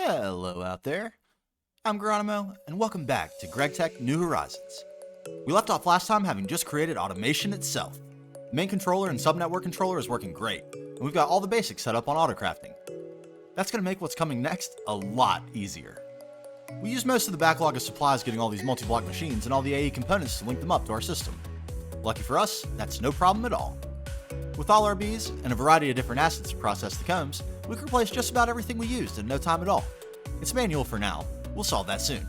Hello out there, I'm Geronimo, and welcome back to GregTech New Horizons. We left off last time having just created automation itself. The main controller and subnetwork controller is working great, and we've got all the basics set up on autocrafting. That's going to make what's coming next a lot easier. We used most of the backlog of supplies getting all these multi-block machines and all the AE components to link them up to our system. Lucky for us, that's no problem at all. With all our bees and a variety of different acids to process the combs, we can replace just about everything we used in no time at all. It's manual for now, we'll solve that soon.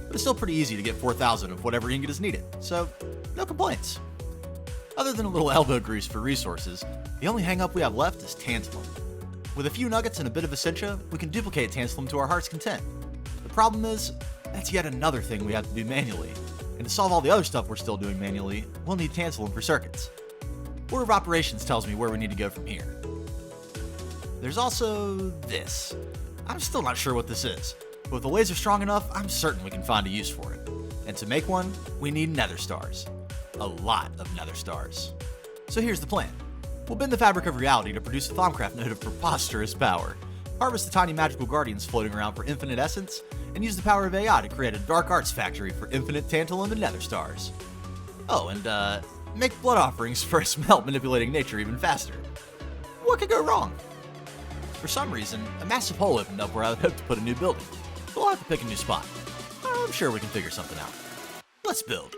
But it's still pretty easy to get 4,000 of whatever ingot is needed, so no complaints. Other than a little elbow grease for resources, the only hang-up we have left is tantalum. With a few nuggets and a bit of essentia, we can duplicate tantalum to our heart's content. The problem is, that's yet another thing we have to do manually, and to solve all the other stuff we're still doing manually, we'll need tantalum for circuits. Order of operations tells me where we need to go from here. There's also this. I'm still not sure what this is, but with the laser strong enough, I'm certain we can find a use for it. And to make one, we need nether stars. A lot of nether stars. So here's the plan. We'll bend the fabric of reality to produce a Thaumcraft node of preposterous power, harvest the tiny magical guardians floating around for infinite essence, and use the power of AI to create a dark arts factory for infinite tantalum and nether stars. Oh, and make blood offerings for a smelt manipulating nature even faster. What could go wrong? For some reason, a massive hole opened up where I would hope to put a new building. We'll have to pick a new spot. I'm sure we can figure something out. Let's build.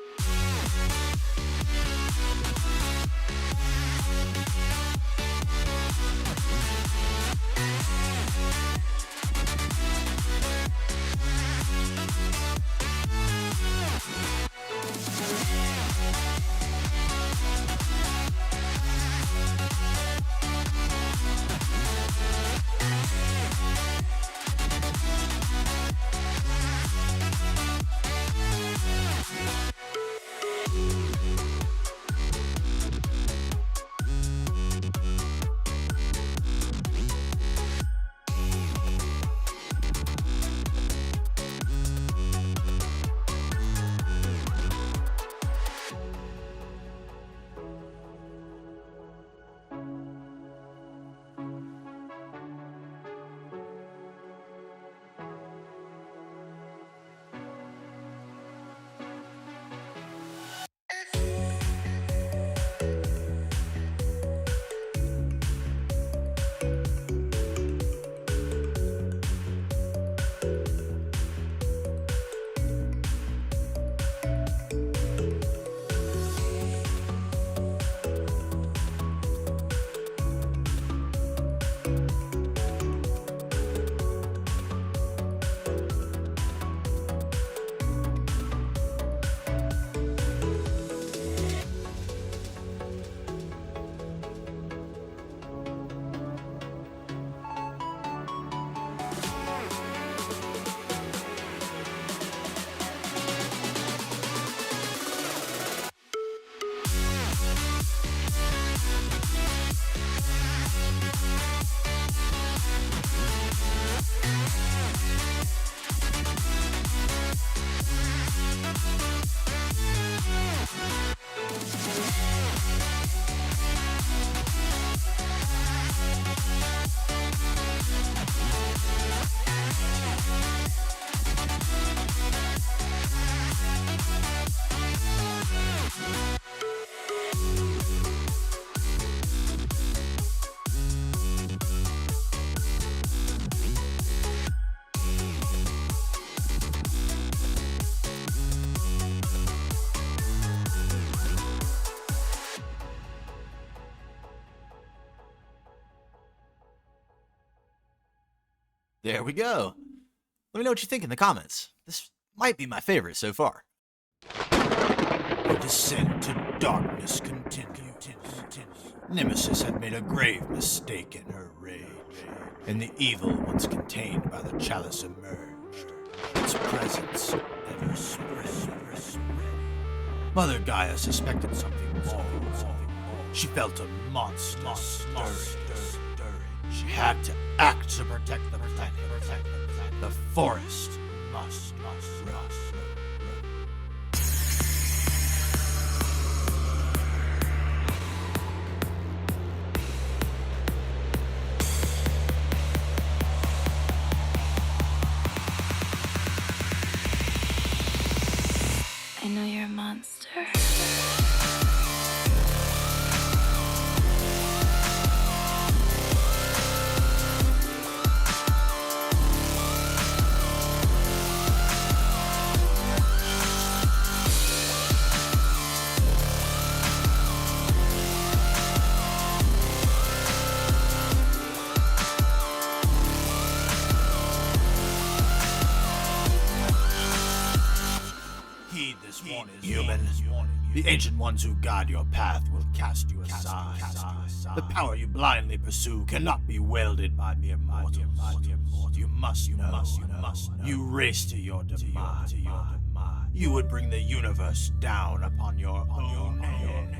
There we go. Let me know what you think in the comments. This might be my favorite so far. The descent to darkness continued. Nemesis had made a grave mistake in her rage, and the evil once contained by the chalice emerged. Its presence ever spread. Mother Gaia suspected something more. She felt a monster stirring. She had to act to protect the planet. The forest must rust. Human, the ancient ones who guide your path will cast you aside. The power you blindly pursue cannot be wielded by mere mortals. You must know. You race to your demise. You would bring the universe down upon your own head.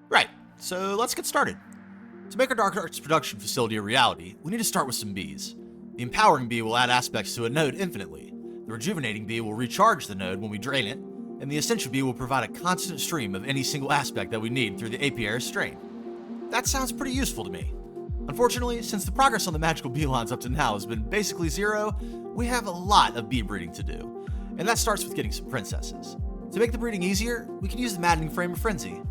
Right, so let's get started. To make our Dark Arts production facility a reality, we need to start with some bees. The Empowering Bee will add aspects to a node infinitely. The Rejuvenating Bee will recharge the node when we drain it, and the Ascension Bee will provide a constant stream of any single aspect that we need through the apiary strain. That sounds pretty useful to me. Unfortunately, since the progress on the magical bee lines up to now has been basically zero, we have a lot of bee breeding to do, and that starts with getting some princesses. To make the breeding easier, we can use the Maddening Frame of Frenzy.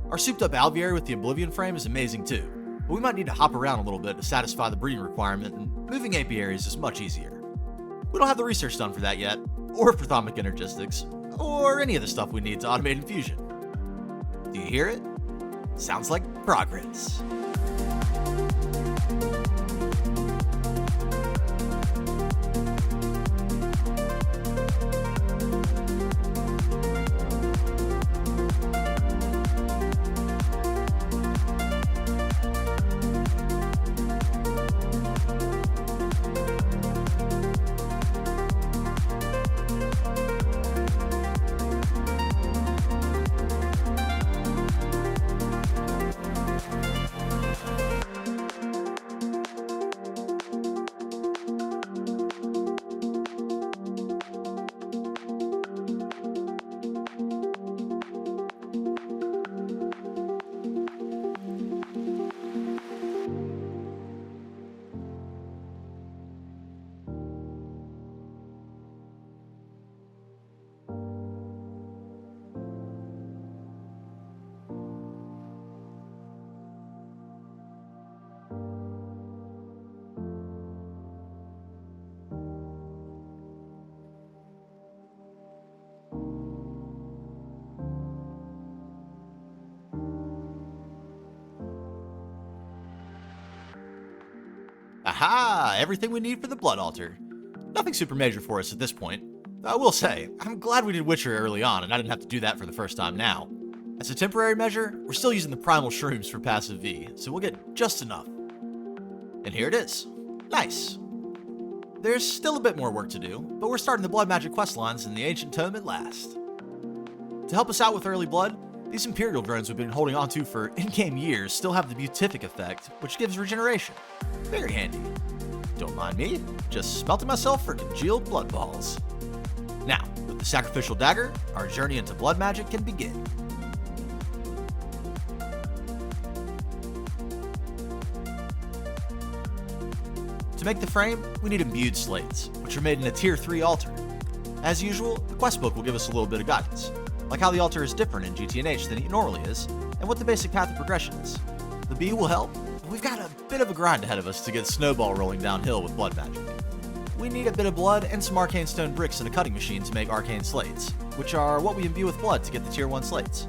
Our souped up alveary with the Oblivion Frame is amazing too, but we might need to hop around a little bit to satisfy the breeding requirement, and moving apiaries is much easier. We don't have the research done for that yet, or for thermic energistics, or any of the stuff we need to automate infusion. Do you hear it? Sounds like progress. Aha! Everything we need for the Blood Altar. Nothing super major for us at this point. I will say, I'm glad we did Witcher early on and I didn't have to do that for the first time now. As a temporary measure, we're still using the primal shrooms for passive V, so we'll get just enough. And here it is. Nice. There's still a bit more work to do, but we're starting the Blood Magic quest lines in the Ancient Tome at last. To help us out with early blood, these Imperial drones we've been holding onto for in-game years still have the Beatific effect, which gives regeneration. Very handy. Don't mind me, just smelting myself for congealed blood balls. Now, with the Sacrificial Dagger, our journey into blood magic can begin. To make the frame, we need imbued slates, which are made in a Tier 3 altar. As usual, the quest book will give us a little bit of guidance, like how the altar is different in GTNH than it normally is, and what the basic path of progression is. The bee will help, but we've got a bit of a grind ahead of us to get Snowball rolling downhill with blood magic. We need a bit of blood and some arcane stone bricks in a cutting machine to make arcane slates, which are what we imbue with blood to get the Tier 1 slates.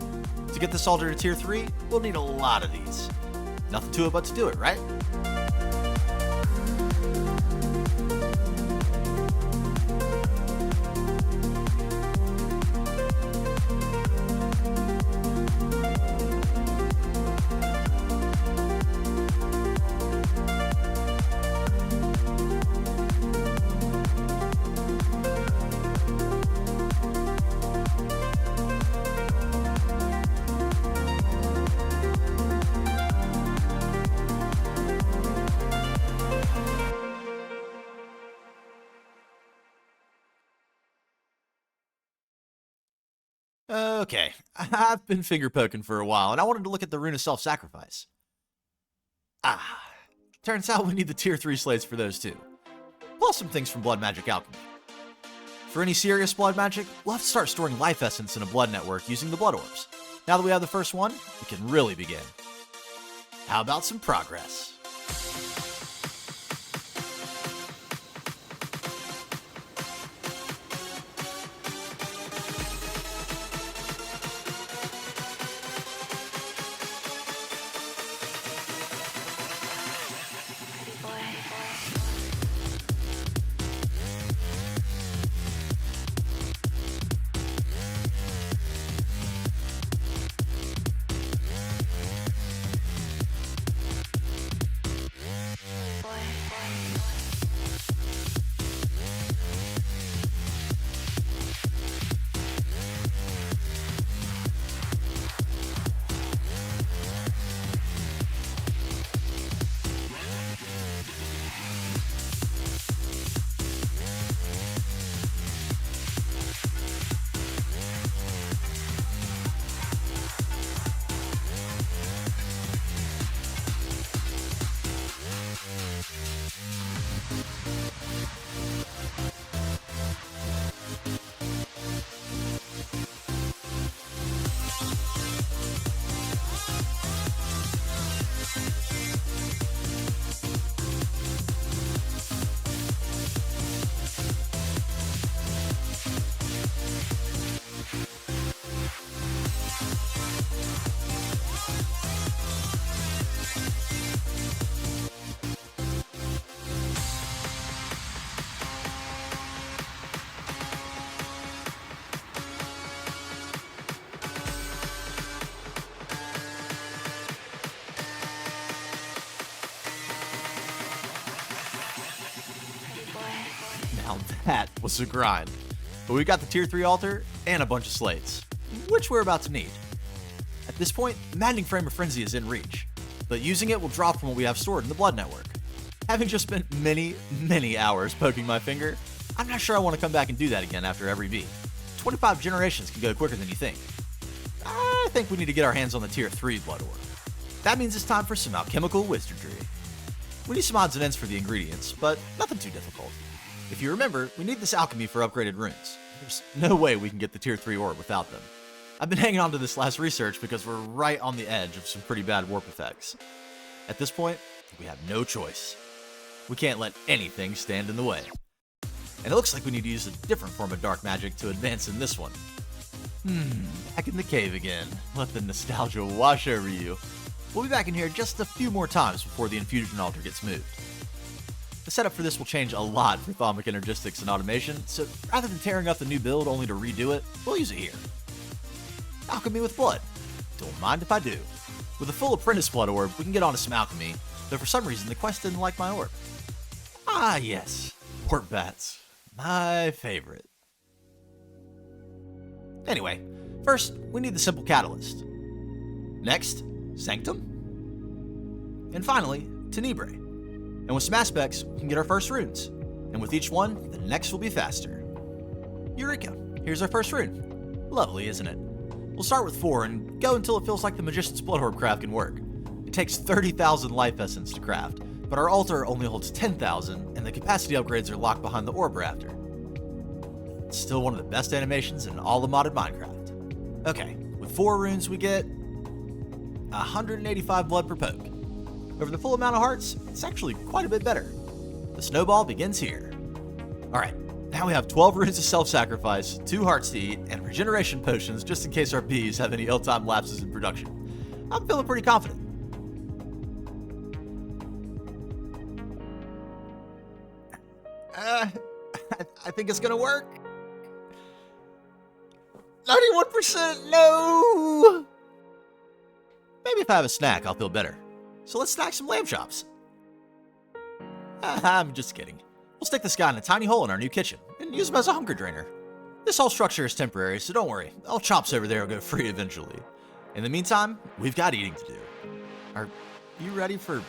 To get this altar to Tier 3, we'll need a lot of these. Nothing to it but to do it, right? Okay, I've been finger poking for a while, and I wanted to look at the Rune of Self-Sacrifice. Turns out we need the Tier 3 slates for those too. Plus some things from Blood Magic Alchemy. For any serious blood magic, we'll have to start storing life essence in a blood network using the blood orbs. Now that we have the first one, we can really begin. How about some progress? Now that was a grind. But we got the tier 3 altar and a bunch of slates, which we're about to need. At this point, the Maddening Frame of Frenzy is in reach, but using it will drop from what we have stored in the Blood Network. Having just spent many hours poking my finger, I'm not sure I want to come back and do that again after every V. 25 generations can go quicker than you think. I think we need to get our hands on the tier 3 Blood Orb. That means it's time for some alchemical wizardry. We need some odds and ends for the ingredients, but nothing too difficult. If you remember, we need this alchemy for upgraded runes. There's no way we can get the tier 3 orb without them. I've been hanging on to this last research because we're right on the edge of some pretty bad warp effects. At this point, we have no choice. We can't let anything stand in the way. And it looks like we need to use a different form of dark magic to advance in this one. Back in the cave again. Let the nostalgia wash over you. We'll be back in here just a few more times before the infusion altar gets moved. The setup for this will change a lot for Thaumic Energistics and Automation, so rather than tearing up the new build only to redo it, we'll use it here. Alchemy with blood. Don't mind if I do. With a full apprentice blood orb, we can get onto some alchemy, though for some reason the quest didn't like my orb. Ah yes, warp bats. My favorite. Anyway, first, we need the simple catalyst. Next, Sanctum. And finally, Tenebrae. And with some aspects, we can get our first runes. And with each one, the next will be faster. Eureka! Here's our first rune. Lovely, isn't it? We'll start with 4 and go until it feels like the Magician's Blood Orb craft can work. It takes 30,000 life essence to craft, but our altar only holds 10,000, and the capacity upgrades are locked behind the orb rafter. It's still one of the best animations in all of modded Minecraft. Okay, with 4 runes we get 185 blood per poke. Over the full amount of hearts, it's actually quite a bit better. The snowball begins here. Alright, now we have 12 runes of self-sacrifice, 2 hearts to eat, and regeneration potions just in case our bees have any ill-timed lapses in production. I'm feeling pretty confident. I think it's gonna work. 91%, no! Maybe if I have a snack, I'll feel better. So let's snack some lamb chops. I'm just kidding. We'll stick this guy in a tiny hole in our new kitchen and use him as a hunger drainer. This whole structure is temporary, so don't worry. All chops over there will go free eventually. In the meantime, we've got eating to do. Are you ready for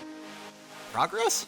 progress?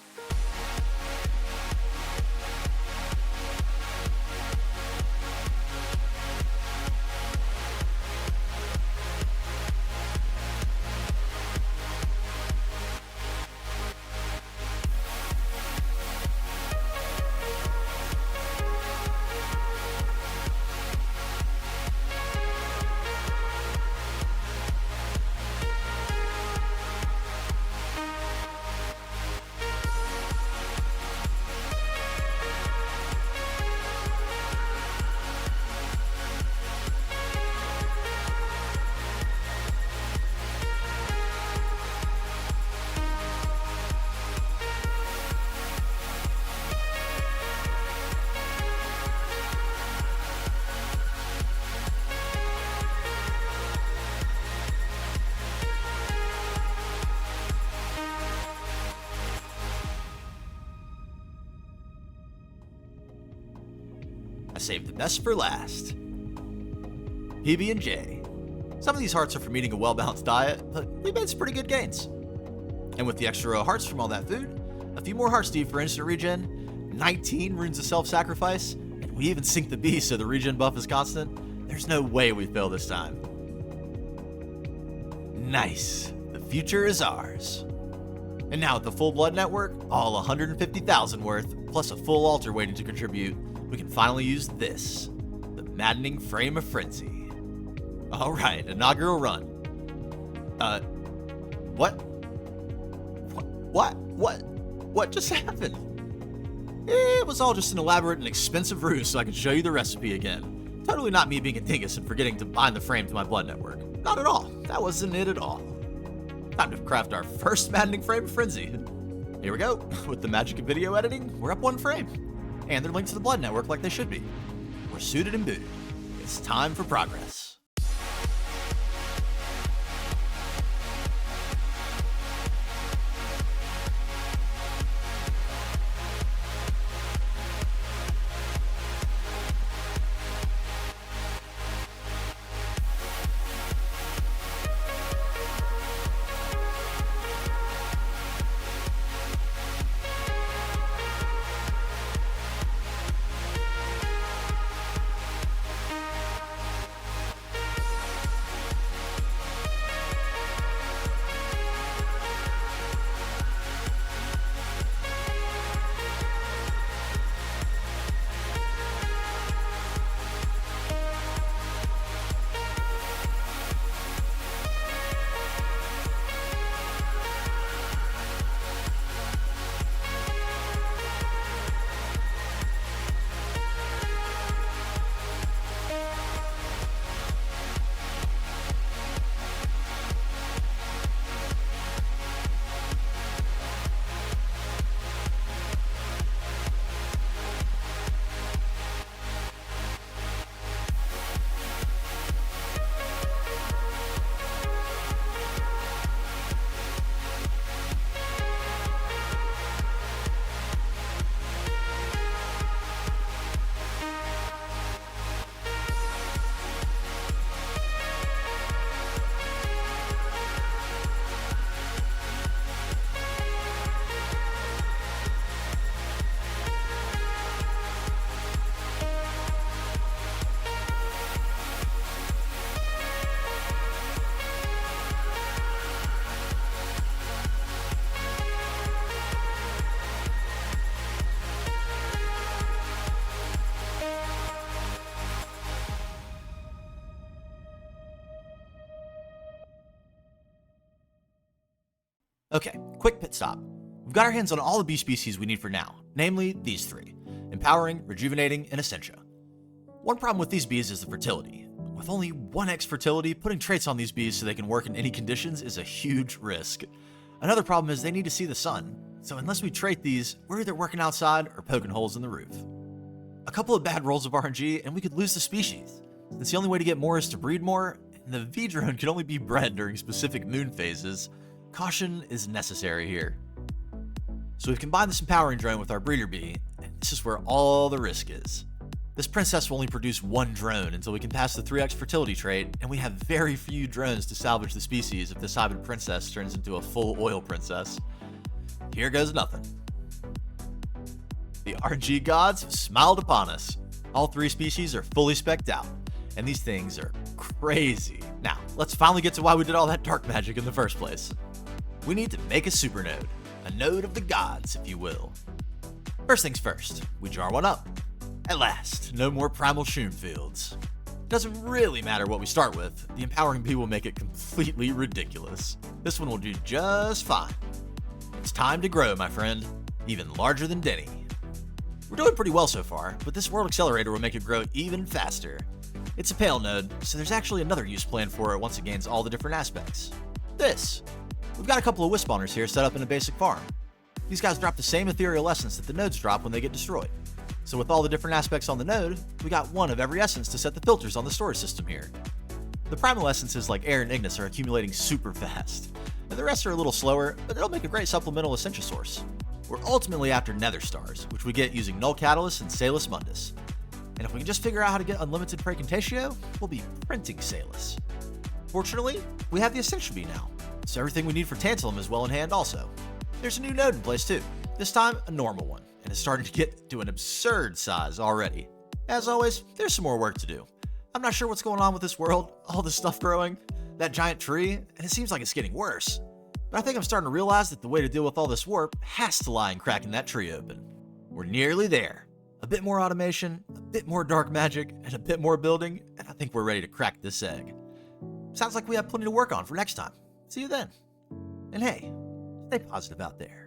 Save the best for last. PB&J. Some of these hearts are from eating a well-balanced diet, but we made some pretty good gains. And with the extra row of hearts from all that food, a few more hearts to eat for instant regen, 19 runes of self-sacrifice, and we even sync the beast so the regen buff is constant. There's no way we fail this time. Nice. The future is ours. And now with the full blood network, all 150,000 worth, plus a full altar waiting to contribute, we can finally use this, the Maddening Frame of Frenzy. Alright, inaugural run. What just happened? It was all just an elaborate and expensive ruse so I could show you the recipe again. Totally not me being a dingus and forgetting to bind the frame to my blood network. Not at all. That wasn't it at all. Time to craft our first Maddening Frame of Frenzy. Here we go. With the magic of video editing, we're up 1 frame. And they're linked to the blood network like they should be. We're suited and booted. It's time for progress. Okay, quick pit stop. We've got our hands on all the bee species we need for now, namely these three: Empowering, Rejuvenating, and Essentia. One problem with these bees is the fertility. With only 1x fertility, putting traits on these bees so they can work in any conditions is a huge risk. Another problem is they need to see the sun, so unless we trait these, we're either working outside or poking holes in the roof. A couple of bad rolls of RNG and we could lose the species, since the only way to get more is to breed more, and the V-drone can only be bred during specific moon phases. Caution is necessary here. So we've combined this empowering drone with our breeder bee, and this is where all the risk is. This princess will only produce one drone until we can pass the 3x fertility trait, and we have very few drones to salvage the species if this hybrid princess turns into a full oil princess. Here goes nothing. The RNG gods have smiled upon us. All three species are fully spec'd out, and these things are crazy. Now, let's finally get to why we did all that dark magic in the first place. We need to make a supernode, a node of the gods, if you will. First things first, we jar one up. At last, no more primal shoom fields. Doesn't really matter what we start with, the empowering bee will make it completely ridiculous. This one will do just fine. It's time to grow, my friend, even larger than Denny. We're doing pretty well so far, but this world accelerator will make it grow even faster. It's a pale node, so there's actually another use planned for it once it gains all the different aspects. This. We've got a couple of wisp spawners here set up in a basic farm. These guys drop the same ethereal essence that the nodes drop when they get destroyed. So with all the different aspects on the node, we got one of every essence to set the filters on the storage system here. The primal essences like air and ignis are accumulating super fast, and the rest are a little slower, but it'll make a great supplemental essentia source. We're ultimately after nether stars, which we get using Null Catalyst and Salus Mundus. And if we can just figure out how to get unlimited Precontatio, we'll be printing Salus. Fortunately, we have the Essentia Bee now, so everything we need for Tantalum is well in hand also. There's a new node in place too, this time a normal one, and it's starting to get to an absurd size already. As always, there's some more work to do. I'm not sure what's going on with this world, all this stuff growing, that giant tree, and it seems like it's getting worse. But I think I'm starting to realize that the way to deal with all this warp has to lie in cracking that tree open. We're nearly there. A bit more automation, a bit more dark magic, and a bit more building, and I think we're ready to crack this egg. Sounds like we have plenty to work on for next time. See you then. And hey, stay positive out there.